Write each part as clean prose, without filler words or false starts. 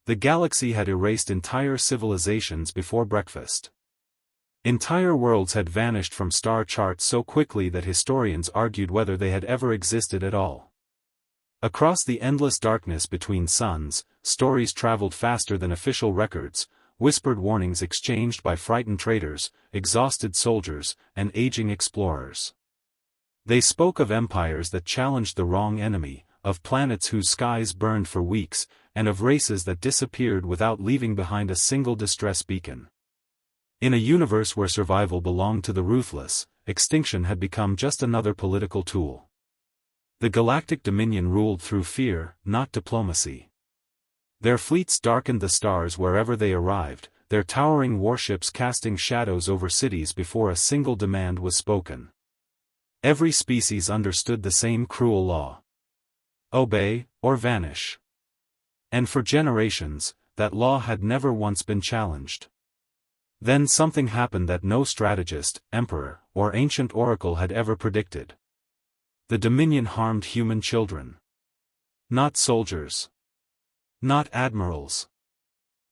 The galaxy had erased entire civilizations before breakfast. Entire worlds had vanished from star charts so quickly that historians argued whether they had ever existed at all. Across the endless darkness between suns, stories traveled faster than official records, whispered warnings exchanged by frightened traders, exhausted soldiers, and aging explorers. They spoke of empires that challenged the wrong enemy, of planets whose skies burned for weeks, and of races that disappeared without leaving behind a single distress beacon. In a universe where survival belonged to the ruthless, extinction had become just another political tool. The Galactic Dominion ruled through fear, not diplomacy. Their fleets darkened the stars wherever they arrived, their towering warships casting shadows over cities before a single demand was spoken. Every species understood the same cruel law. Obey, or vanish. And for generations, that law had never once been challenged. Then something happened that no strategist, emperor, or ancient oracle had ever predicted. The Dominion harmed human children. Not soldiers. Not admirals.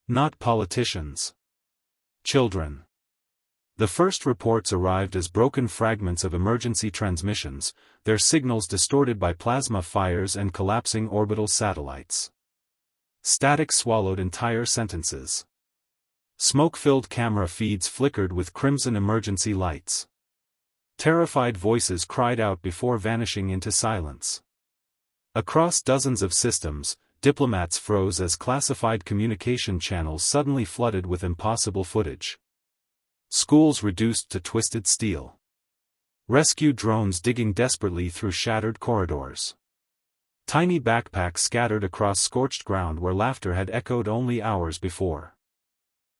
Not politicians. Children. The first reports arrived as broken fragments of emergency transmissions, their signals distorted by plasma fires and collapsing orbital satellites. Static swallowed entire sentences. Smoke-filled camera feeds flickered with crimson emergency lights. Terrified voices cried out before vanishing into silence. Across dozens of systems, diplomats froze as classified communication channels suddenly flooded with impossible footage. Schools reduced to twisted steel. Rescue drones digging desperately through shattered corridors. Tiny backpacks scattered across scorched ground where laughter had echoed only hours before.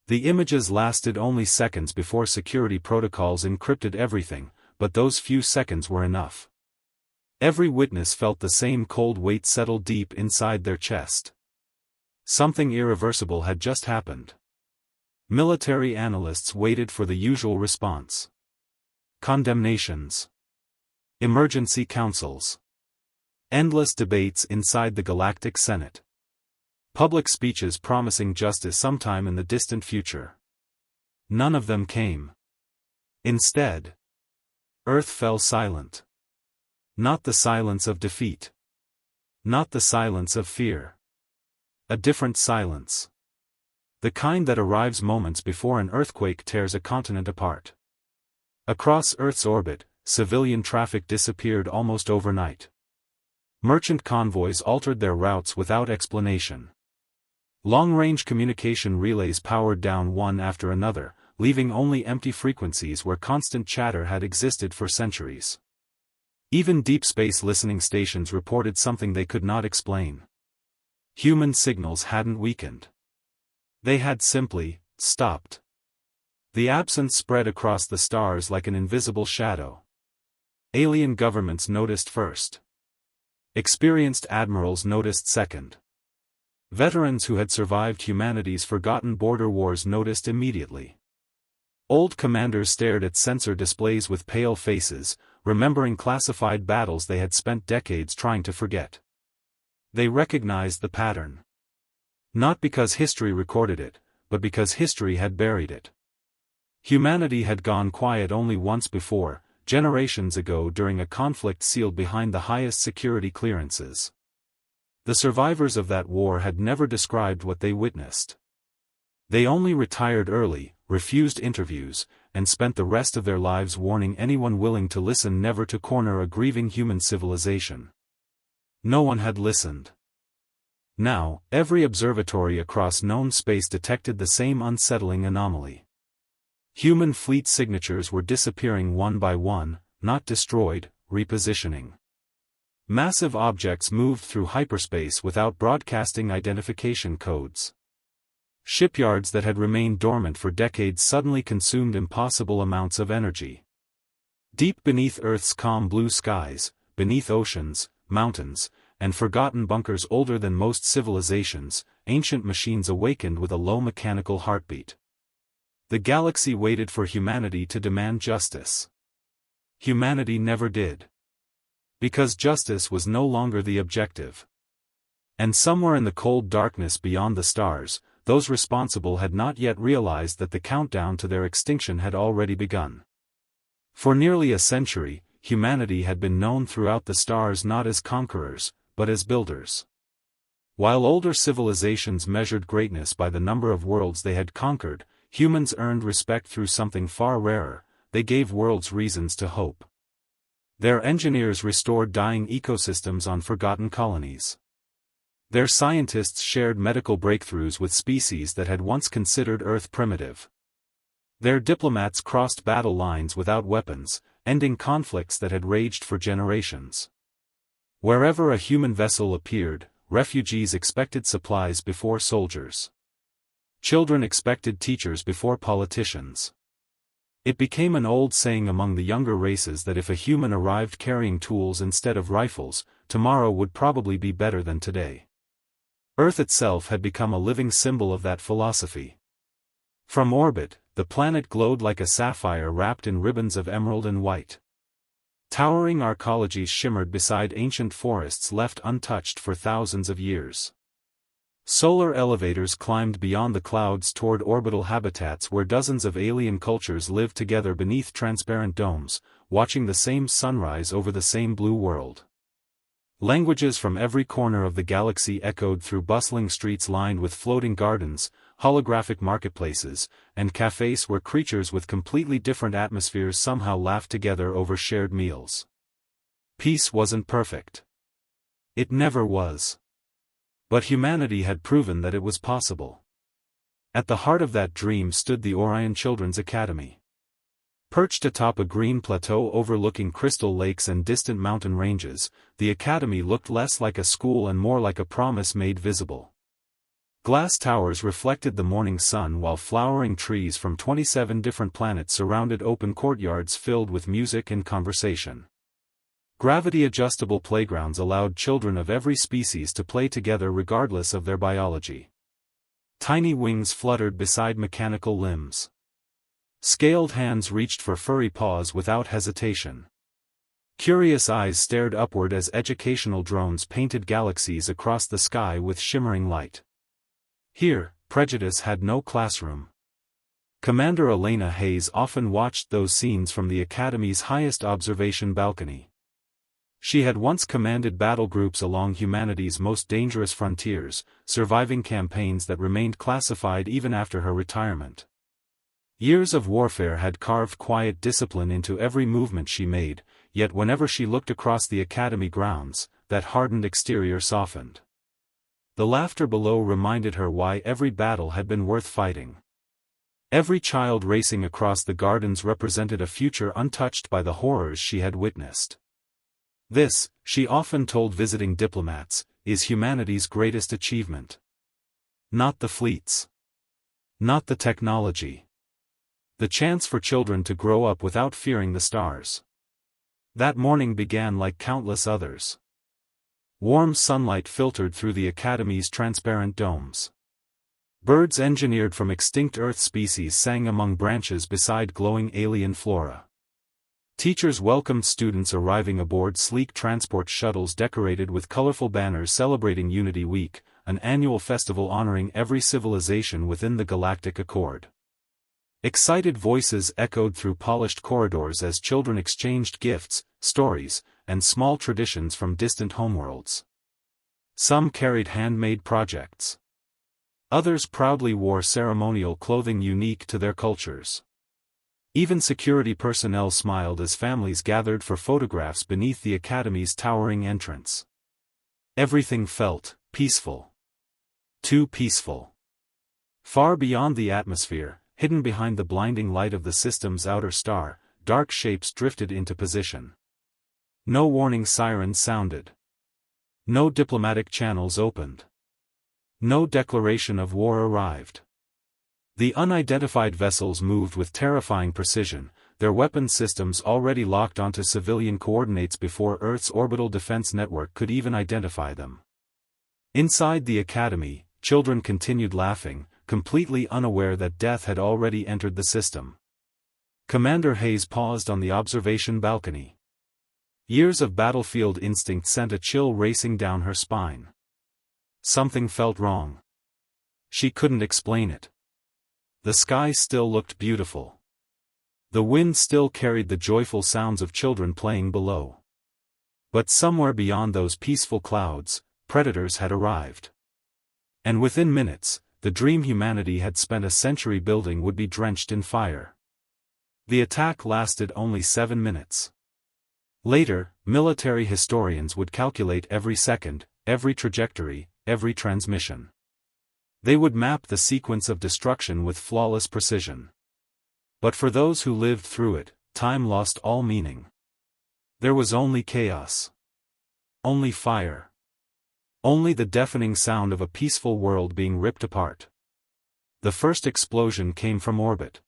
The images lasted only seconds before security protocols encrypted everything, but those few seconds were enough. Every witness felt the same cold weight settle deep inside their chest. Something irreversible had just happened. Military analysts waited for the usual response. Condemnations. Emergency councils. Endless debates inside the Galactic Senate. Public speeches promising justice sometime in the distant future. None of them came. Instead, Earth fell silent. Not the silence of defeat. Not the silence of fear. A different silence. The kind that arrives moments before an earthquake tears a continent apart. Across Earth's orbit, civilian traffic disappeared almost overnight. Merchant convoys altered their routes without explanation. Long-range communication relays powered down one after another, leaving only empty frequencies where constant chatter had existed for centuries. Even deep space listening stations reported something they could not explain. Human signals hadn't weakened. They had simply stopped. The absence spread across the stars like an invisible shadow. Alien governments noticed first. Experienced admirals noticed second. Veterans who had survived humanity's forgotten border wars noticed immediately. Old commanders stared at sensor displays with pale faces, remembering classified battles they had spent decades trying to forget. They recognized the pattern. Not because history recorded it, but because history had buried it. Humanity had gone quiet only once before, generations ago during a conflict sealed behind the highest security clearances. The survivors of that war had never described what they witnessed. They only retired early, refused interviews, and spent the rest of their lives warning anyone willing to listen never to corner a grieving human civilization. No one had listened. Now, every observatory across known space detected the same unsettling anomaly. Human fleet signatures were disappearing one by one, not destroyed, repositioning. Massive objects moved through hyperspace without broadcasting identification codes. Shipyards that had remained dormant for decades suddenly consumed impossible amounts of energy. Deep beneath Earth's calm blue skies, beneath oceans, mountains, and forgotten bunkers older than most civilizations, ancient machines awakened with a low mechanical heartbeat. The galaxy waited for humanity to demand justice. Humanity never did. Because justice was no longer the objective. And somewhere in the cold darkness beyond the stars, those responsible had not yet realized that the countdown to their extinction had already begun. For nearly a century, humanity had been known throughout the stars not as conquerors, but as builders. While older civilizations measured greatness by the number of worlds they had conquered, humans earned respect through something far rarer: they gave worlds reasons to hope. Their engineers restored dying ecosystems on forgotten colonies. Their scientists shared medical breakthroughs with species that had once considered Earth primitive. Their diplomats crossed battle lines without weapons, ending conflicts that had raged for generations. Wherever a human vessel appeared, refugees expected supplies before soldiers. Children expected teachers before politicians. It became an old saying among the younger races that if a human arrived carrying tools instead of rifles, tomorrow would probably be better than today. Earth itself had become a living symbol of that philosophy. From orbit, the planet glowed like a sapphire wrapped in ribbons of emerald and white. Towering arcologies shimmered beside ancient forests left untouched for thousands of years. Solar elevators climbed beyond the clouds toward orbital habitats where dozens of alien cultures lived together beneath transparent domes, watching the same sunrise over the same blue world. Languages from every corner of the galaxy echoed through bustling streets lined with floating gardens, holographic marketplaces, and cafes where creatures with completely different atmospheres somehow laughed together over shared meals. Peace wasn't perfect. It never was. But humanity had proven that it was possible. At the heart of that dream stood the Orion Children's Academy. Perched atop a green plateau overlooking crystal lakes and distant mountain ranges, the academy looked less like a school and more like a promise made visible. Glass towers reflected the morning sun while flowering trees from 27 different planets surrounded open courtyards filled with music and conversation. Gravity-adjustable playgrounds allowed children of every species to play together regardless of their biology. Tiny wings fluttered beside mechanical limbs. Scaled hands reached for furry paws without hesitation. Curious eyes stared upward as educational drones painted galaxies across the sky with shimmering light. Here, prejudice had no classroom. Commander Elena Hayes often watched those scenes from the Academy's highest observation balcony. She had once commanded battle groups along humanity's most dangerous frontiers, surviving campaigns that remained classified even after her retirement. Years of warfare had carved quiet discipline into every movement she made, yet whenever she looked across the academy grounds, that hardened exterior softened. The laughter below reminded her why every battle had been worth fighting. Every child racing across the gardens represented a future untouched by the horrors she had witnessed. This, she often told visiting diplomats, is humanity's greatest achievement. Not the fleets. Not the technology. The chance for children to grow up without fearing the stars. That morning began like countless others. Warm sunlight filtered through the Academy's transparent domes. Birds engineered from extinct Earth species sang among branches beside glowing alien flora. Teachers welcomed students arriving aboard sleek transport shuttles decorated with colorful banners celebrating Unity Week, an annual festival honoring every civilization within the Galactic Accord. Excited voices echoed through polished corridors as children exchanged gifts, stories, and small traditions from distant homeworlds. Some carried handmade projects. Others proudly wore ceremonial clothing unique to their cultures. Even security personnel smiled as families gathered for photographs beneath the Academy's towering entrance. Everything felt peaceful. Too peaceful. Far beyond the atmosphere, hidden behind the blinding light of the system's outer star, dark shapes drifted into position. No warning sirens sounded. No diplomatic channels opened. No declaration of war arrived. The unidentified vessels moved with terrifying precision, their weapon systems already locked onto civilian coordinates before Earth's orbital defense network could even identify them. Inside the Academy, children continued laughing, completely unaware that death had already entered the system. Commander Hayes paused on the observation balcony. Years of battlefield instinct sent a chill racing down her spine. something felt wrong. She couldn't explain it. The sky still looked beautiful. The wind still carried the joyful sounds of children playing below. But somewhere beyond those peaceful clouds, predators had arrived. And within minutes, the dream humanity had spent a century building would be drenched in fire. The attack lasted only 7 minutes. Later, military historians would calculate every second, every trajectory, every transmission. They would map the sequence of destruction with flawless precision. But for those who lived through it, time lost all meaning. There was only chaos. Only fire. Only the deafening sound of a peaceful world being ripped apart. The first explosion came from orbit.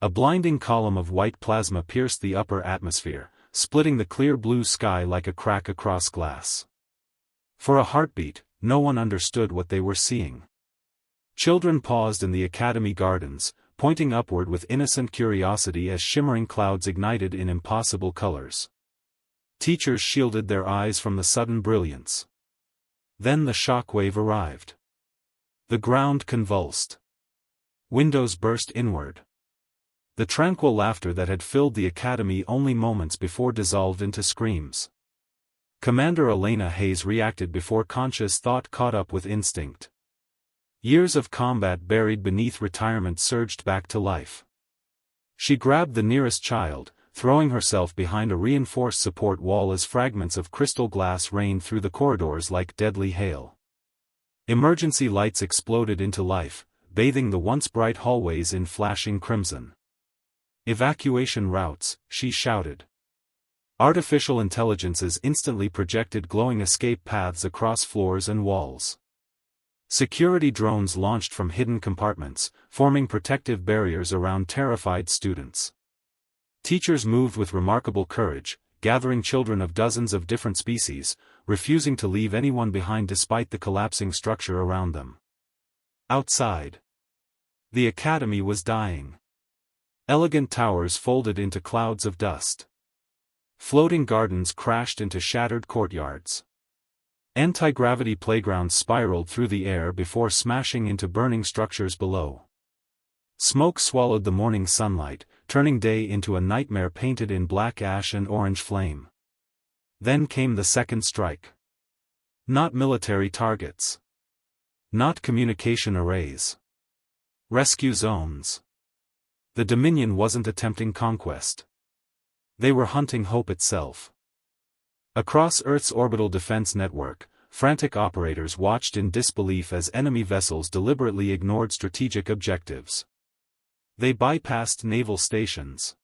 A blinding column of white plasma pierced the upper atmosphere, splitting the clear blue sky like a crack across glass. For a heartbeat, no one understood what they were seeing. Children paused in the academy gardens, pointing upward with innocent curiosity as shimmering clouds ignited in impossible colors. Teachers shielded their eyes from the sudden brilliance. Then the shockwave arrived. The ground convulsed. Windows burst inward. The tranquil laughter that had filled the academy only moments before dissolved into screams. Commander Elena Hayes reacted before conscious thought caught up with instinct. Years of combat buried beneath retirement surged back to life. She grabbed the nearest child, throwing herself behind a reinforced support wall as fragments of crystal glass rained through the corridors like deadly hail. Emergency lights exploded into life, bathing the once bright hallways in flashing crimson. Evacuation routes, she shouted. Artificial intelligences instantly projected glowing escape paths across floors and walls. Security drones launched from hidden compartments, forming protective barriers around terrified students. Teachers moved with remarkable courage, gathering children of dozens of different species, refusing to leave anyone behind despite the collapsing structure around them. Outside, the academy was dying. Elegant towers folded into clouds of dust. Floating gardens crashed into shattered courtyards. Anti-gravity playgrounds spiraled through the air before smashing into burning structures below. Smoke swallowed the morning sunlight, turning day into a nightmare painted in black ash and orange flame. Then came the second strike. Not military targets. Not communication arrays. Rescue zones. The Dominion wasn't attempting conquest. They were hunting hope itself. Across Earth's orbital defense network, frantic operators watched in disbelief as enemy vessels deliberately ignored strategic objectives. They bypassed naval stations.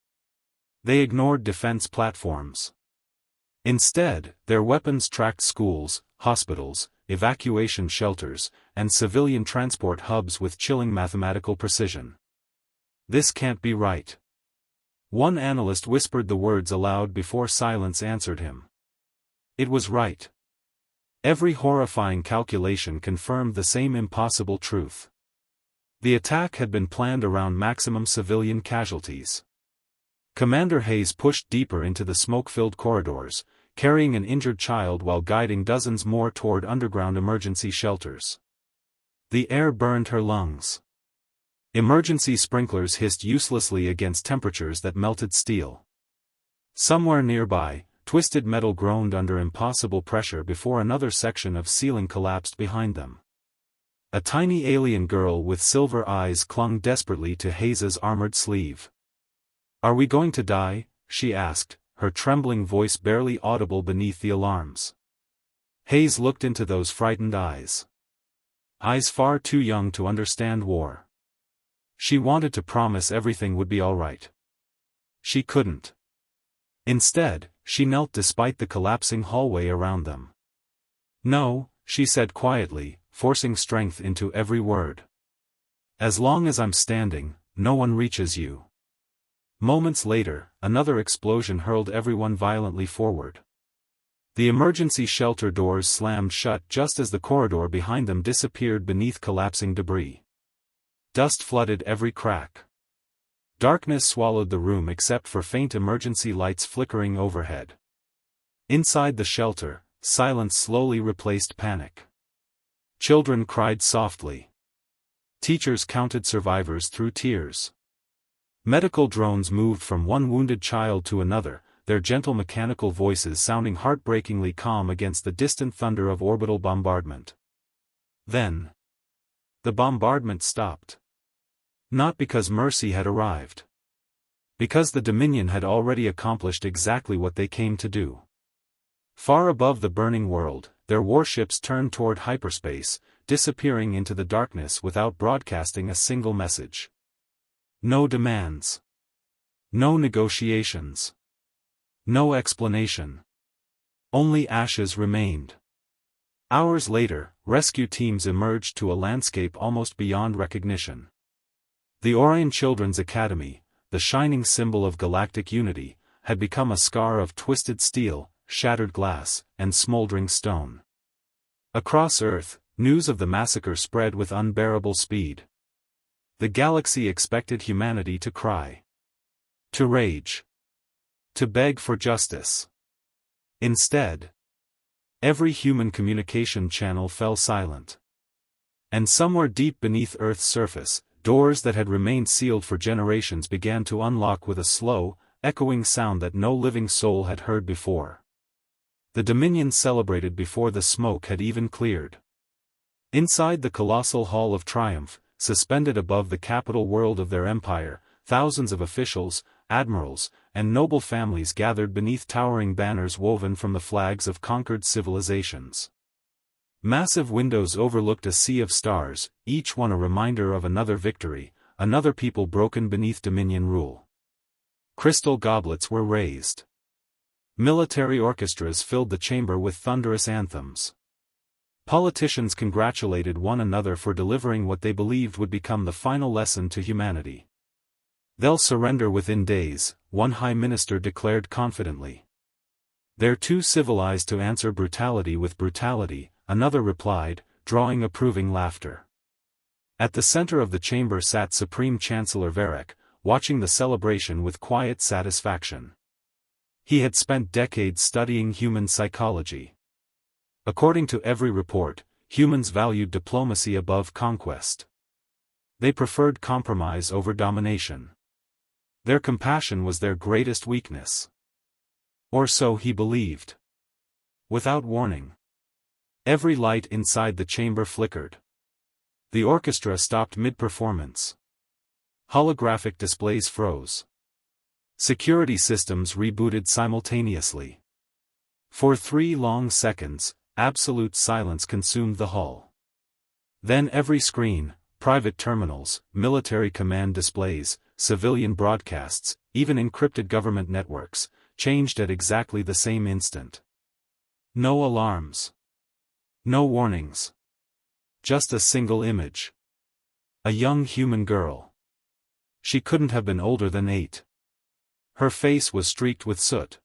They ignored defense platforms. Instead, their weapons tracked schools, hospitals, evacuation shelters, and civilian transport hubs with chilling mathematical precision. This can't be right. One analyst whispered the words aloud before silence answered him. It was right. Every horrifying calculation confirmed the same impossible truth. The attack had been planned around maximum civilian casualties. Commander Hayes pushed deeper into the smoke-filled corridors, carrying an injured child while guiding dozens more toward underground emergency shelters. The air burned her lungs. Emergency sprinklers hissed uselessly against temperatures that melted steel. Somewhere nearby, twisted metal groaned under impossible pressure before another section of ceiling collapsed behind them. A tiny alien girl with silver eyes clung desperately to Hayes's armored sleeve. "Are we going to die?" she asked, her trembling voice barely audible beneath the alarms. Hayes looked into those frightened eyes. Eyes far too young to understand war. She wanted to promise everything would be all right. She couldn't. Instead, she knelt despite the collapsing hallway around them. "No," she said quietly, forcing strength into every word. "As long as I'm standing, no one reaches you." Moments later, another explosion hurled everyone violently forward. The emergency shelter doors slammed shut just as the corridor behind them disappeared beneath collapsing debris. Dust flooded every crack. Darkness swallowed the room except for faint emergency lights flickering overhead. Inside the shelter, silence slowly replaced panic. Children cried softly. Teachers counted survivors through tears. Medical drones moved from one wounded child to another, their gentle mechanical voices sounding heartbreakingly calm against the distant thunder of orbital bombardment. Then, the bombardment stopped. Not because mercy had arrived. Because the Dominion had already accomplished exactly what they came to do. Far above the burning world, their warships turned toward hyperspace, disappearing into the darkness without broadcasting a single message. No demands. No negotiations. No explanation. Only ashes remained. Hours later, rescue teams emerged to a landscape almost beyond recognition. The Orion Children's Academy, the shining symbol of galactic unity, had become a scar of twisted steel, shattered glass, and smoldering stone. Across Earth, news of the massacre spread with unbearable speed. The galaxy expected humanity to cry. To rage. To beg for justice. Instead, every human communication channel fell silent. And somewhere deep beneath Earth's surface, doors that had remained sealed for generations began to unlock with a slow, echoing sound that no living soul had heard before. The Dominion celebrated before the smoke had even cleared. Inside the colossal Hall of Triumph, suspended above the capital world of their empire, thousands of officials, admirals, and noble families gathered beneath towering banners woven from the flags of conquered civilizations. Massive windows overlooked a sea of stars, each one a reminder of another victory, another people broken beneath Dominion rule. Crystal goblets were raised. Military orchestras filled the chamber with thunderous anthems. Politicians congratulated one another for delivering what they believed would become the final lesson to humanity. "They'll surrender within days," one high minister declared confidently. "They're too civilized to answer brutality with brutality," another replied, drawing approving laughter. At the center of the chamber sat Supreme Chancellor Varric, watching the celebration with quiet satisfaction. He had spent decades studying human psychology. According to every report, humans valued diplomacy above conquest. They preferred compromise over domination. Their compassion was their greatest weakness. Or so he believed. Without warning, every light inside the chamber flickered. The orchestra stopped mid-performance. Holographic displays froze. Security systems rebooted simultaneously. For 3 long seconds, absolute silence consumed the hall. Then every screen, private terminals, military command displays, civilian broadcasts, even encrypted government networks, changed at exactly the same instant. No alarms. No warnings. Just a single image. A young human girl. She couldn't have been older than 8. Her face was streaked with soot.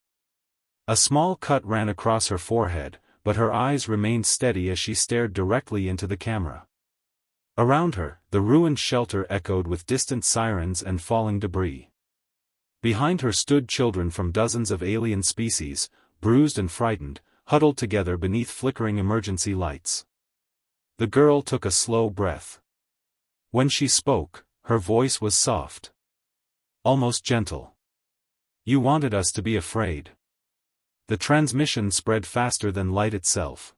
A small cut ran across her forehead, but her eyes remained steady as she stared directly into the camera. Around her, the ruined shelter echoed with distant sirens and falling debris. Behind her stood children from dozens of alien species, bruised and frightened, huddled together beneath flickering emergency lights. The girl took a slow breath. When she spoke, her voice was soft. Almost gentle. "You wanted us to be afraid." The transmission spread faster than light itself.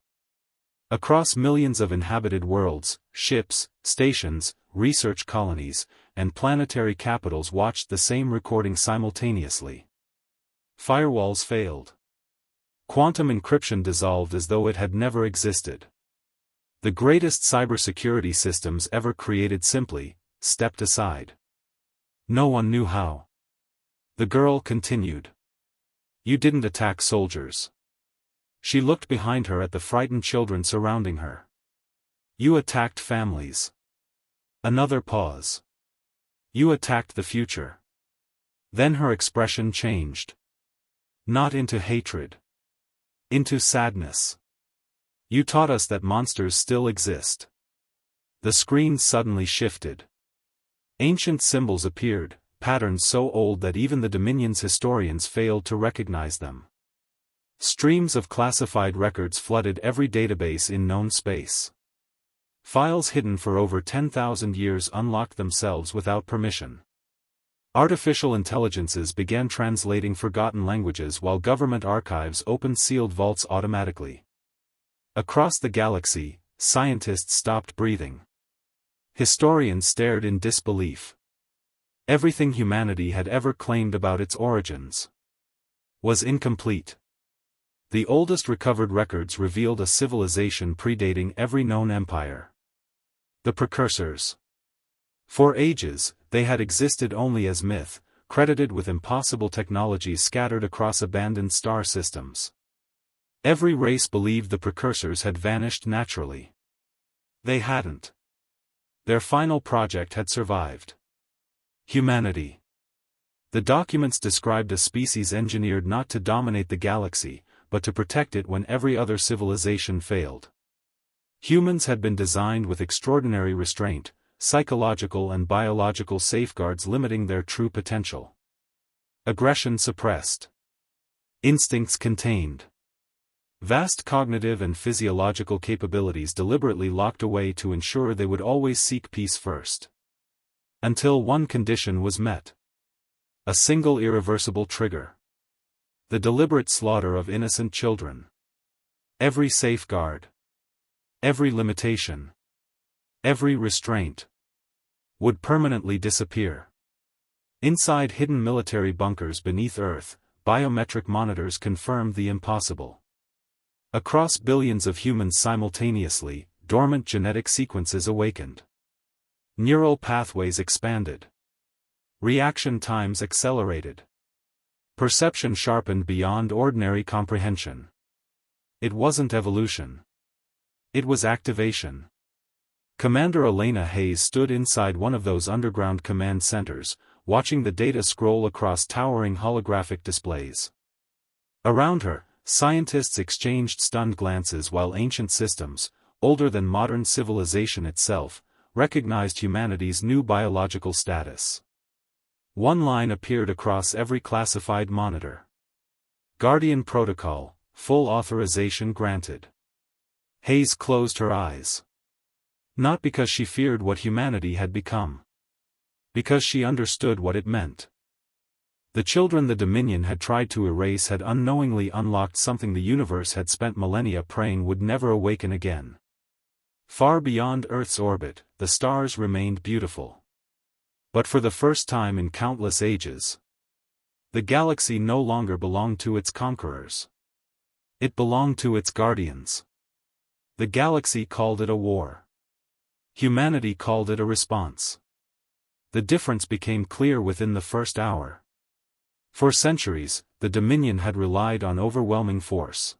Across millions of inhabited worlds, ships, stations, research colonies, and planetary capitals watched the same recording simultaneously. Firewalls failed. Quantum encryption dissolved as though it had never existed. The greatest cybersecurity systems ever created simply stepped aside. No one knew how. The girl continued. "You didn't attack soldiers." She looked behind her at the frightened children surrounding her. "You attacked families." Another pause. "You attacked the future." Then her expression changed. Not into hatred. Into sadness. "You taught us that monsters still exist." The screen suddenly shifted. Ancient symbols appeared, patterns so old that even the Dominion's historians failed to recognize them. Streams of classified records flooded every database in known space. Files hidden for over 10,000 years unlocked themselves without permission. Artificial intelligences began translating forgotten languages while government archives opened sealed vaults automatically. Across the galaxy, scientists stopped breathing. Historians stared in disbelief. Everything humanity had ever claimed about its origins was incomplete. The oldest recovered records revealed a civilization predating every known empire. The precursors. For ages, they had existed only as myth, credited with impossible technologies scattered across abandoned star systems. Every race believed the precursors had vanished naturally. They hadn't. Their final project had survived. Humanity. The documents described a species engineered not to dominate the galaxy, but to protect it when every other civilization failed. Humans had been designed with extraordinary restraint, psychological and biological safeguards limiting their true potential. Aggression suppressed. Instincts contained. Vast cognitive and physiological capabilities deliberately locked away to ensure they would always seek peace first. Until one condition was met. A single irreversible trigger. The deliberate slaughter of innocent children. Every safeguard. Every limitation. Every restraint would permanently disappear. Inside hidden military bunkers beneath Earth, biometric monitors confirmed the impossible. Across billions of humans simultaneously, dormant genetic sequences awakened. Neural pathways expanded. Reaction times accelerated. Perception sharpened beyond ordinary comprehension. It wasn't evolution. It was activation. Commander Elena Hayes stood inside one of those underground command centers, watching the data scroll across towering holographic displays. Around her, scientists exchanged stunned glances while ancient systems, older than modern civilization itself, recognized humanity's new biological status. One line appeared across every classified monitor. Guardian Protocol, full authorization granted. Hayes closed her eyes. Not because she feared what humanity had become. Because she understood what it meant. The children the Dominion had tried to erase had unknowingly unlocked something the universe had spent millennia praying would never awaken again. Far beyond Earth's orbit, the stars remained beautiful. But for the first time in countless ages, the galaxy no longer belonged to its conquerors. It belonged to its guardians. The galaxy called it a war. Humanity called it a response. The difference became clear within the first hour. For centuries, the Dominion had relied on overwhelming force.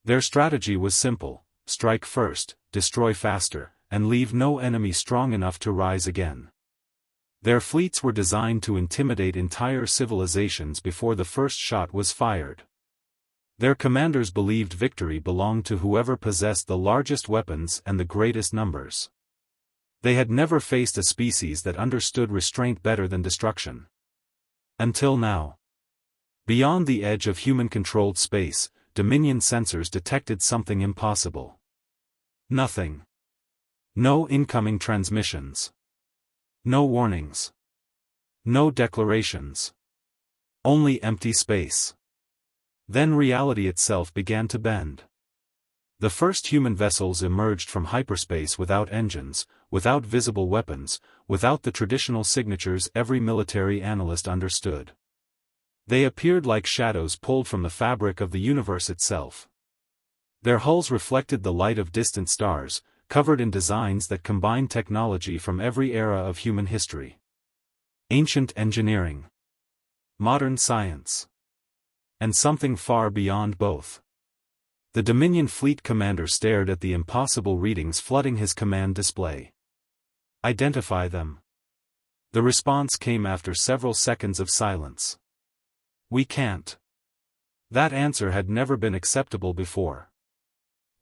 Their strategy was simple: strike first, destroy faster, and leave no enemy strong enough to rise again. Their fleets were designed to intimidate entire civilizations before the first shot was fired. Their commanders believed victory belonged to whoever possessed the largest weapons and the greatest numbers. They had never faced a species that understood restraint better than destruction. Until now. Beyond the edge of human-controlled space, Dominion sensors detected something impossible. Nothing. No incoming transmissions. No warnings. No declarations. Only empty space. Then reality itself began to bend. The first human vessels emerged from hyperspace without engines, without visible weapons, without the traditional signatures every military analyst understood. They appeared like shadows pulled from the fabric of the universe itself. Their hulls reflected the light of distant stars, covered in designs that combined technology from every era of human history. Ancient engineering. Modern science. And something far beyond both. The Dominion fleet commander stared at the impossible readings flooding his command display. Identify them. The response came after several seconds of silence. We can't. That answer had never been acceptable before.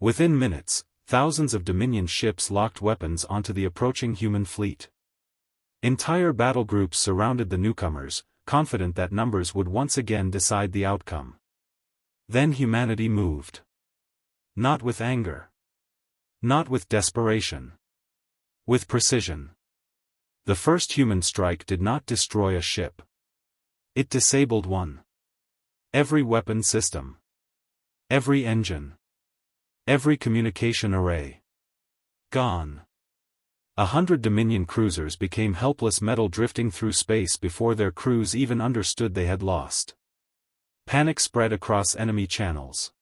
Within minutes, thousands of Dominion ships locked weapons onto the approaching human fleet. Entire battle groups surrounded the newcomers, confident that numbers would once again decide the outcome. Then humanity moved. Not with anger. Not with desperation. With precision. The first human strike did not destroy a ship. It disabled one. Every weapon system. Every engine. Every communication array. Gone. 100 Dominion cruisers became helpless metal drifting through space before their crews even understood they had lost. Panic spread across enemy channels.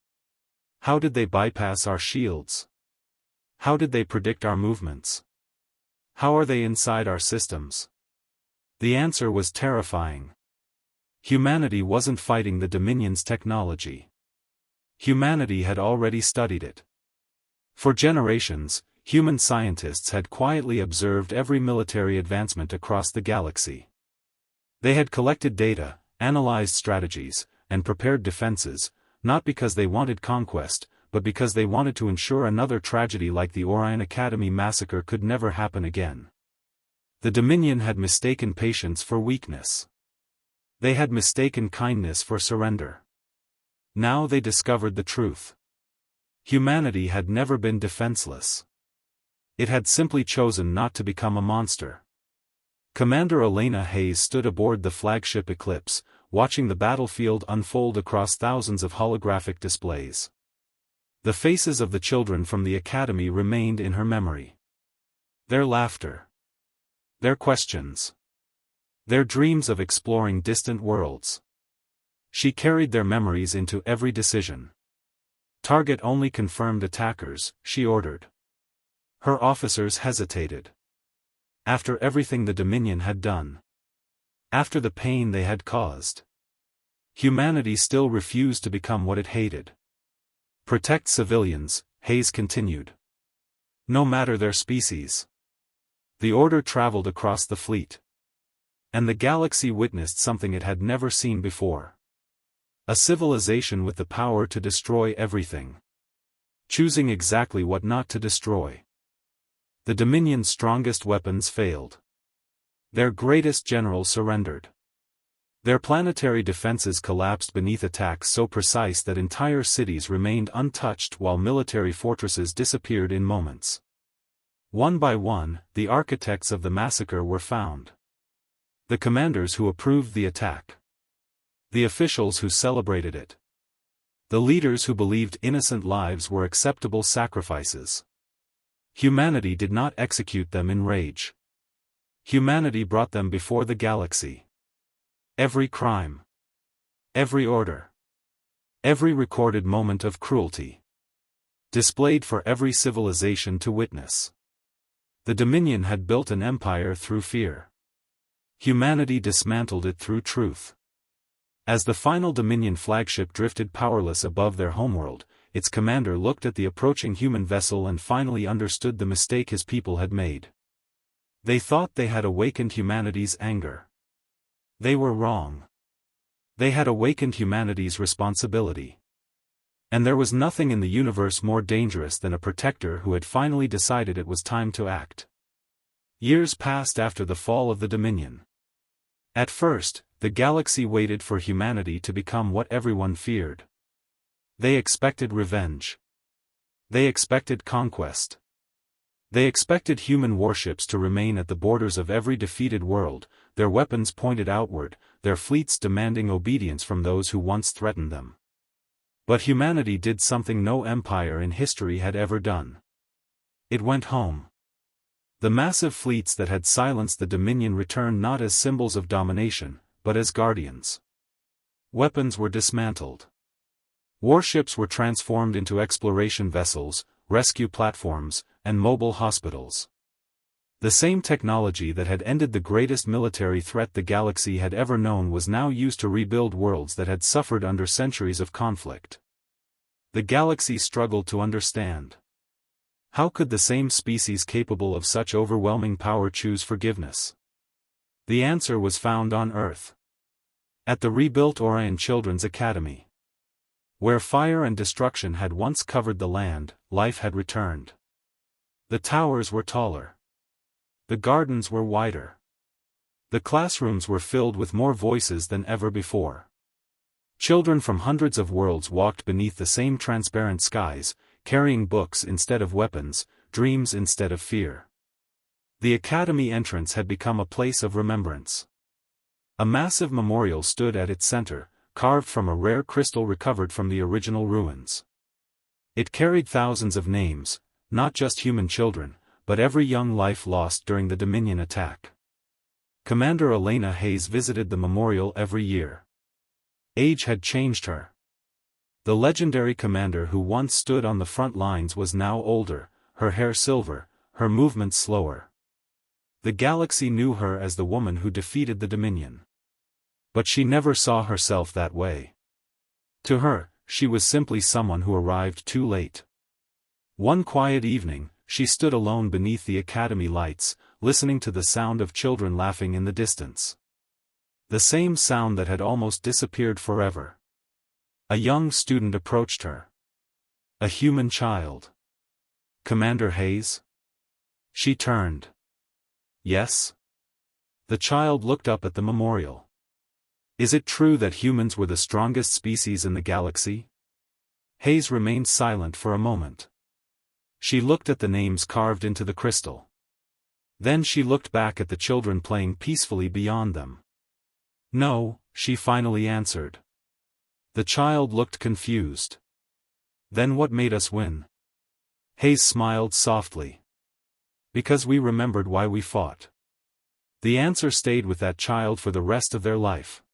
How did they bypass our shields? How did they predict our movements? How are they inside our systems? The answer was terrifying. Humanity wasn't fighting the Dominion's technology. Humanity had already studied it. For generations, human scientists had quietly observed every military advancement across the galaxy. They had collected data, analyzed strategies, and prepared defenses, not because they wanted conquest, but because they wanted to ensure another tragedy like the Orion Academy massacre could never happen again. The Dominion had mistaken patience for weakness. They had mistaken kindness for surrender. Now they discovered the truth. Humanity had never been defenseless. It had simply chosen not to become a monster. Commander Elena Hayes stood aboard the flagship Eclipse, watching the battlefield unfold across thousands of holographic displays. The faces of the children from the Academy remained in her memory. Their laughter. Their questions. Their dreams of exploring distant worlds. She carried their memories into every decision. Target only confirmed attackers, she ordered. Her officers hesitated. After everything the Dominion had done. After the pain they had caused. Humanity still refused to become what it hated. Protect civilians, Hayes continued. No matter their species. The order traveled across the fleet. And the galaxy witnessed something it had never seen before. A civilization with the power to destroy everything. Choosing exactly what not to destroy. The Dominion's strongest weapons failed. Their greatest general surrendered. Their planetary defenses collapsed beneath attacks so precise that entire cities remained untouched while military fortresses disappeared in moments. One by one, the architects of the massacre were found. The commanders who approved the attack. The officials who celebrated it. The leaders who believed innocent lives were acceptable sacrifices. Humanity did not execute them in rage. Humanity brought them before the galaxy. Every crime. Every order. Every recorded moment of cruelty. Displayed for every civilization to witness. The Dominion had built an empire through fear. Humanity dismantled it through truth. As the final Dominion flagship drifted powerless above their homeworld, its commander looked at the approaching human vessel and finally understood the mistake his people had made. They thought they had awakened humanity's anger. They were wrong. They had awakened humanity's responsibility. And there was nothing in the universe more dangerous than a protector who had finally decided it was time to act. Years passed after the fall of the Dominion. At first, the galaxy waited for humanity to become what everyone feared. They expected revenge. They expected conquest. They expected human warships to remain at the borders of every defeated world, their weapons pointed outward, their fleets demanding obedience from those who once threatened them. But humanity did something no empire in history had ever done. It went home. The massive fleets that had silenced the Dominion returned not as symbols of domination, but as guardians. Weapons were dismantled. Warships were transformed into exploration vessels, rescue platforms, and mobile hospitals. The same technology that had ended the greatest military threat the galaxy had ever known was now used to rebuild worlds that had suffered under centuries of conflict. The galaxy struggled to understand. How could the same species capable of such overwhelming power choose forgiveness? The answer was found on Earth. At the rebuilt Orion Children's Academy. Where fire and destruction had once covered the land, life had returned. The towers were taller. The gardens were wider. The classrooms were filled with more voices than ever before. Children from hundreds of worlds walked beneath the same transparent skies, carrying books instead of weapons, dreams instead of fear. The academy entrance had become a place of remembrance. A massive memorial stood at its center, carved from a rare crystal recovered from the original ruins. It carried thousands of names, not just human children, but every young life lost during the Dominion attack. Commander Elena Hayes visited the memorial every year. Age had changed her. The legendary commander who once stood on the front lines was now older, her hair silver, her movements slower. The galaxy knew her as the woman who defeated the Dominion. But she never saw herself that way. To her, she was simply someone who arrived too late. One quiet evening, she stood alone beneath the academy lights, listening to the sound of children laughing in the distance. The same sound that had almost disappeared forever. A young student approached her. A human child. "Commander Hayes?" She turned. "Yes?" The child looked up at the memorial. "Is it true that humans were the strongest species in the galaxy?" Hayes remained silent for a moment. She looked at the names carved into the crystal. Then she looked back at the children playing peacefully beyond them. "No," she finally answered. The child looked confused. "Then what made us win?" Hayes smiled softly. "Because we remembered why we fought." The answer stayed with that child for the rest of their life.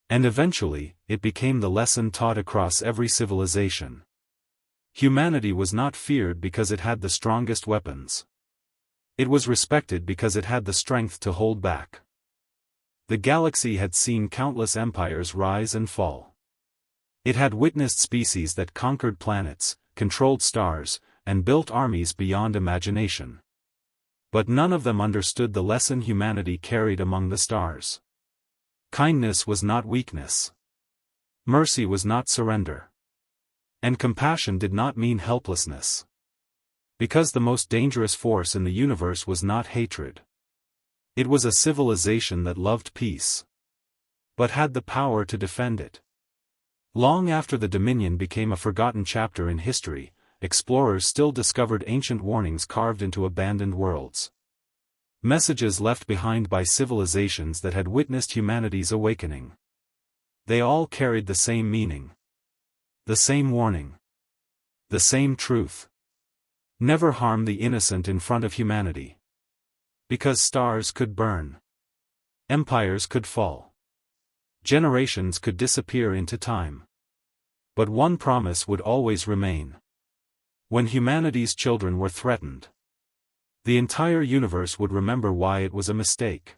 And eventually, it became the lesson taught across every civilization. Humanity was not feared because it had the strongest weapons. It was respected because it had the strength to hold back. The galaxy had seen countless empires rise and fall. It had witnessed species that conquered planets, controlled stars, and built armies beyond imagination. But none of them understood the lesson humanity carried among the stars. Kindness was not weakness. Mercy was not surrender. And compassion did not mean helplessness. Because the most dangerous force in the universe was not hatred. It was a civilization that loved peace. But had the power to defend it. Long after the Dominion became a forgotten chapter in history, explorers still discovered ancient warnings carved into abandoned worlds. Messages left behind by civilizations that had witnessed humanity's awakening. They all carried the same meaning. The same warning. The same truth. Never harm the innocent in front of humanity. Because stars could burn. Empires could fall. Generations could disappear into time. But one promise would always remain. When humanity's children were threatened, the entire universe would remember why it was a mistake.